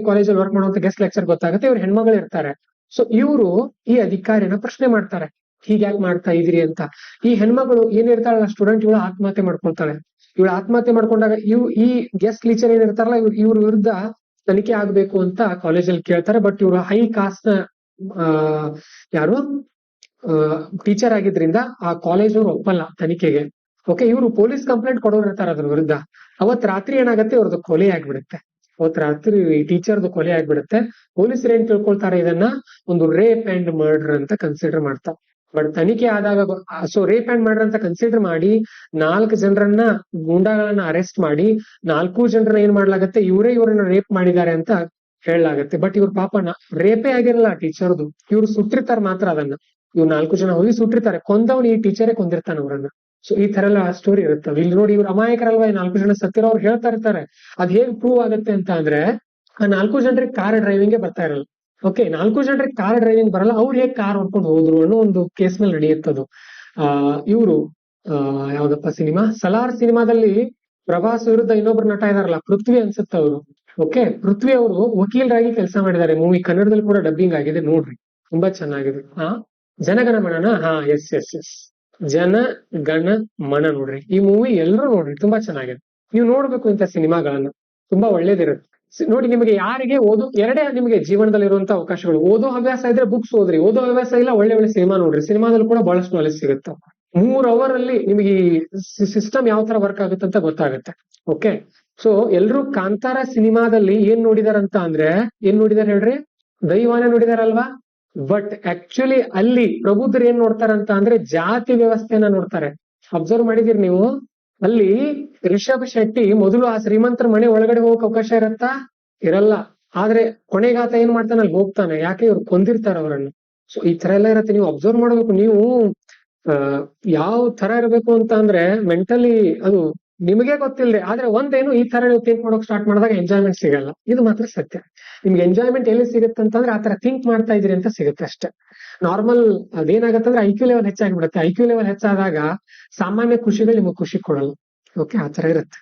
ಕಾಲೇಜಲ್ಲಿ ವರ್ಕ್ ಮಾಡುವಂತ ಗೆಸ್ಟ್ ಲೆಕ್ಚರ್ ಗೊತ್ತಾಗುತ್ತೆ, ಇವ್ರು ಹೆಣ್ಮಗಳು ಇರ್ತಾರೆ. ಸೊ ಇವರು ಈ ಅಧಿಕಾರಿನ ಪ್ರಶ್ನೆ ಮಾಡ್ತಾರೆ, ಹೀಗ್ಯಾಕ್ ಮಾಡ್ತಾ ಇದೀರಿ ಅಂತ. ಈ ಹೆಣ್ಮಗಳು ಏನಿರ್ತಾಳಲ್ಲ ಸ್ಟೂಡೆಂಟ್, ಇವಳು ಆತ್ಮಹತ್ಯೆ ಮಾಡ್ಕೊಳ್ತಾಳೆ. ಇವಳು ಆತ್ಮಹತ್ಯೆ ಮಾಡ್ಕೊಂಡಾಗ ಈ ಗೆಸ್ಟ್ ಟೀಚರ್ ಏನಿರ್ತಾರಲ್ಲ, ಇವ್ರ ವಿರುದ್ಧ ತನಿಖೆ ಆಗ್ಬೇಕು ಅಂತ ಕಾಲೇಜಲ್ಲಿ ಕೇಳ್ತಾರೆ. ಬಟ್ ಇವರು ಹೈ ಕಾಸ್ಟ್ ನ ಯಾರು ಟೀಚರ್ ಆಗಿದ್ರಿಂದ ಆ ಕಾಲೇಜ್ ಅವ್ರು ಒಪ್ಪಲ್ಲ ತನಿಖೆಗೆ. ಓಕೆ, ಇವರು ಪೊಲೀಸ್ ಕಂಪ್ಲೇಂಟ್ ಕೊಡೋರು ಇರ್ತಾರೆ ಅದ್ರ ವಿರುದ್ಧ. ಅವತ್ ರಾತ್ರಿ ಏನಾಗುತ್ತೆ, ಇವ್ರದ್ದು ಕೊಲೆ ಆಗ್ಬಿಡುತ್ತೆ. ಅವತ್ ರಾತ್ರಿ ಟೀಚರ್ದು ಕೊಲೆ ಆಗ್ಬಿಡುತ್ತೆ. ಪೊಲೀಸರು ಏನ್ ತಿಳ್ಕೊಳ್ತಾರೆ, ಇದನ್ನ ಒಂದು ರೇಪ್ ಅಂಡ್ ಮರ್ಡರ್ ಅಂತ ಕನ್ಸಿಡರ್ ಮಾಡ್ತಾರೆ. ಬಟ್ ತನಿಖೆ ಆದಾಗ ರೇಪ್ ಅಂಡ್ ಮರ್ಡರ್ ಅಂತ ಕನ್ಸಿಡರ್ ಮಾಡಿ 4 ಜನರನ್ನ ಗೂಂಡಾಗಳನ್ನ ಅರೆಸ್ಟ್ ಮಾಡಿ 4 ಜನರನ್ನ ಏನ್ ಮಾಡ್ಲಾಗತ್ತೆ, ಇವ್ರನ್ನ ರೇಪ್ ಮಾಡಿದ್ದಾರೆ ಅಂತ ಹೇಳಲಾಗತ್ತೆ. ಬಟ್ ಇವ್ರ ಪಾಪನ ರೇಪೇ ಆಗಿರಲ್ಲ ಟೀಚರ್ದು, ಇವ್ರು ಸುಟ್ಟಿರ್ತಾರೆ ಮಾತ್ರ ಅದನ್ನ. ಇವ್ರು 4 ಜನ ಹೋಗಿ ಸುಟ್ಟಿರ್ತಾರೆ, ಕೊಂದವನು ಈ ಟೀಚರೇ ಕೊಂದಿರ್ತಾನೆ ಅವ್ರನ್ನ. ಸೊ ಈ ತರ ಎಲ್ಲ ಸ್ಟೋರಿ ಇರುತ್ತೆ. ಇಲ್ಲಿ ನೋಡಿ, ಇವ್ರು ಅಮಾಯಕರಲ್ವಾ, ಈ 4 ಜನ ಸತ್ತಿರೋ ಅವ್ರು ಹೇಳ್ತಾ ಇರ್ತಾರೆ. ಅದ್ ಹೇಗ್ ಪ್ರೂವ್ ಆಗುತ್ತೆ ಅಂತ ಅಂದ್ರೆ, ಆ 4 ಜನರಿಗೆ ಕಾರ್ ಡ್ರೈವಿಂಗ್ ಬರ್ತಾ ಇರಲ್ಲ. ಓಕೆ, 4 ಜನರಿಗೆ ಕಾರ್ ಡ್ರೈವಿಂಗ್ ಬರಲ್ಲ, ಅವ್ರು ಹೇಗ್ ಕಾರ್ ಹೊಡ್ಕೊಂಡು ಹೋದ್ರು ಅನ್ನೋ ಒಂದು ಕೇಸ್ ನಲ್ಲಿ ನಡೆಯುತ್ತದು. ಇವರು ಯಾವ್ದಪ್ಪ ಸಿನಿಮಾ, ಸಲಾರ್ ಸಿನಿಮಾದಲ್ಲಿ ಪ್ರಭಾಸ್ ವಿರುದ್ಧ ಇನ್ನೊಬ್ರು ನಟ ಇದಾರಲ್ಲ, ಪೃಥ್ವಿ ಅನ್ಸುತ್ತೆ ಅವರು. ಓಕೆ, ಪೃಥ್ವಿ ಅವರು ವಕೀಲರಾಗಿ ಕೆಲಸ ಮಾಡಿದ್ದಾರೆ. ಮೂವಿ ಕನ್ನಡದಲ್ಲಿ ಕೂಡ ಡಬ್ಬಿಂಗ್ ಆಗಿದೆ, ನೋಡ್ರಿ, ತುಂಬಾ ಚೆನ್ನಾಗಿದೆ. ಜನಗಣ ಮನನ, ಎಸ್ ಜನ ಗಣ ಮನ ನೋಡ್ರಿ, ಈ ಮೂವಿ ಎಲ್ಲರೂ ನೋಡ್ರಿ, ತುಂಬಾ ಚೆನ್ನಾಗಿದೆ. ನೀವು ನೋಡ್ಬೇಕು ಇಂಥ ಸಿನಿಮಾಗಳನ್ನ, ತುಂಬಾ ಒಳ್ಳೇದಿರುತ್ತೆ. ನೋಡಿ, ನಿಮಗೆ ಯಾರಿಗೆ ಎರಡೇ ನಿಮಗೆ ಜೀವನದಲ್ಲಿ ಇರುವಂತ ಅವಕಾಶಗಳು. ಓದೋ ಹವ್ಯಾಸ ಇದ್ರೆ ಬುಕ್ಸ್ ಓದ್ರಿ, ಓದೋ ಹವ್ಯಾಸ ಇಲ್ಲ ಒಳ್ಳೆ ಒಳ್ಳೆ ಸಿನಿಮಾ ನೋಡ್ರಿ. ಸಿನಿಮಾದಲ್ಲಿ ಕೂಡ ಬಹಳಷ್ಟು ನಾಲೆಜ್ ಸಿಗುತ್ತೆ. 3 ಅವರ್ ಅಲ್ಲಿ ನಿಮಗೆ ಈ ಸಿಸ್ಟಮ್ ಯಾವ ತರ ವರ್ಕ್ ಆಗುತ್ತೆ ಅಂತ ಗೊತ್ತಾಗುತ್ತೆ. ಓಕೆ, ಸೊ ಎಲ್ರು ಕಾಂತಾರ ಸಿನಿಮಾದಲ್ಲಿ ಏನ್ ನೋಡಿದಾರಂತ ಅಂದ್ರೆ, ಏನ್ ನೋಡಿದಾರೆ ಹೇಳ್ರಿ? ದೈವಾನ ನೋಡಿದಾರಲ್ವಾ? ಬಟ್ ಆಕ್ಚುಲಿ ಅಲ್ಲಿ ಪ್ರಬುದ್ಧರು ಏನ್ ನೋಡ್ತಾರಂತ ಅಂದ್ರೆ ಜಾತಿ ವ್ಯವಸ್ಥೆಯನ್ನ ನೋಡ್ತಾರೆ. ಅಬ್ಸರ್ವ್ ಮಾಡಿದಿರಿ ನೀವು? ಅಲ್ಲಿ ರಿಷಬ್ ಶೆಟ್ಟಿ ಮೊದಲು ಆ ಶ್ರೀಮಂತರ ಮನೆ ಒಳಗಡೆ ಹೋಗಕ್ ಅವಕಾಶ ಇರತ್ತಾ? ಇರಲ್ಲ. ಆದ್ರೆ ಕೊನೆಗಾತ ಏನ್ ಮಾಡ್ತಾನೆ, ಅಲ್ಲಿ ಹೋಗ್ತಾನೆ. ಯಾಕೆ? ಇವ್ರು ಕೊಂದಿರ್ತಾರ ಅವರನ್ನು. ಸೊ ಈ ತರ ಎಲ್ಲ ಇರತ್ತೆ. ನೀವು ಅಬ್ಸರ್ವ್ ಮಾಡ್ಬೇಕು. ನೀವು ಯಾವ ತರ ಇರಬೇಕು ಅಂತ ಅಂದ್ರೆ ಮೆಂಟಲಿ ಅದು ನಿಮಗೆ ಗೊತ್ತಿಲ್ಲದೆ. ಆದ್ರೆ ಒಂದೇನು, ಈ ತರ ನೀವು ಥಿಂಕ್ ಮಾಡೋಕ್ ಸ್ಟಾರ್ಟ್ ಮಾಡಿದಾಗ ಎಂಜಾಯ್ಮೆಂಟ್ ಸಿಗಲ್ಲ. ಇದು ಮಾತ್ರ ಸತ್ಯ. ನಿಮ್ಗೆ ಎಂಜಾಯ್ಮೆಂಟ್ ಎಲ್ಲಿ ಸಿಗುತ್ತೆ ಅಂತಂದ್ರೆ ಆತರ ಥಿಂಕ್ ಮಾಡ್ತಾ ಇದ್ರಿ ಅಂತ ಸಿಗುತ್ತೆ ಅಷ್ಟೇ. ನಾರ್ಮಲ್ ಅದೇನಾಗತ್ತಂದ್ರೆ ಐಕ್ಯೂ ಲೆವೆಲ್ ಹೆಚ್ಚಾಗಿಬಿಡುತ್ತೆ. ಐಕ್ಯೂ ಲೆವೆಲ್ ಹೆಚ್ಚಾದಾಗ ಸಾಮಾನ್ಯ ಖುಷಿಗಳು ನಿಮಗೆ ಖುಷಿ ಕೊಡಲ್ಲ. ಓಕೆ, ಆತರ ಇರುತ್ತೆ.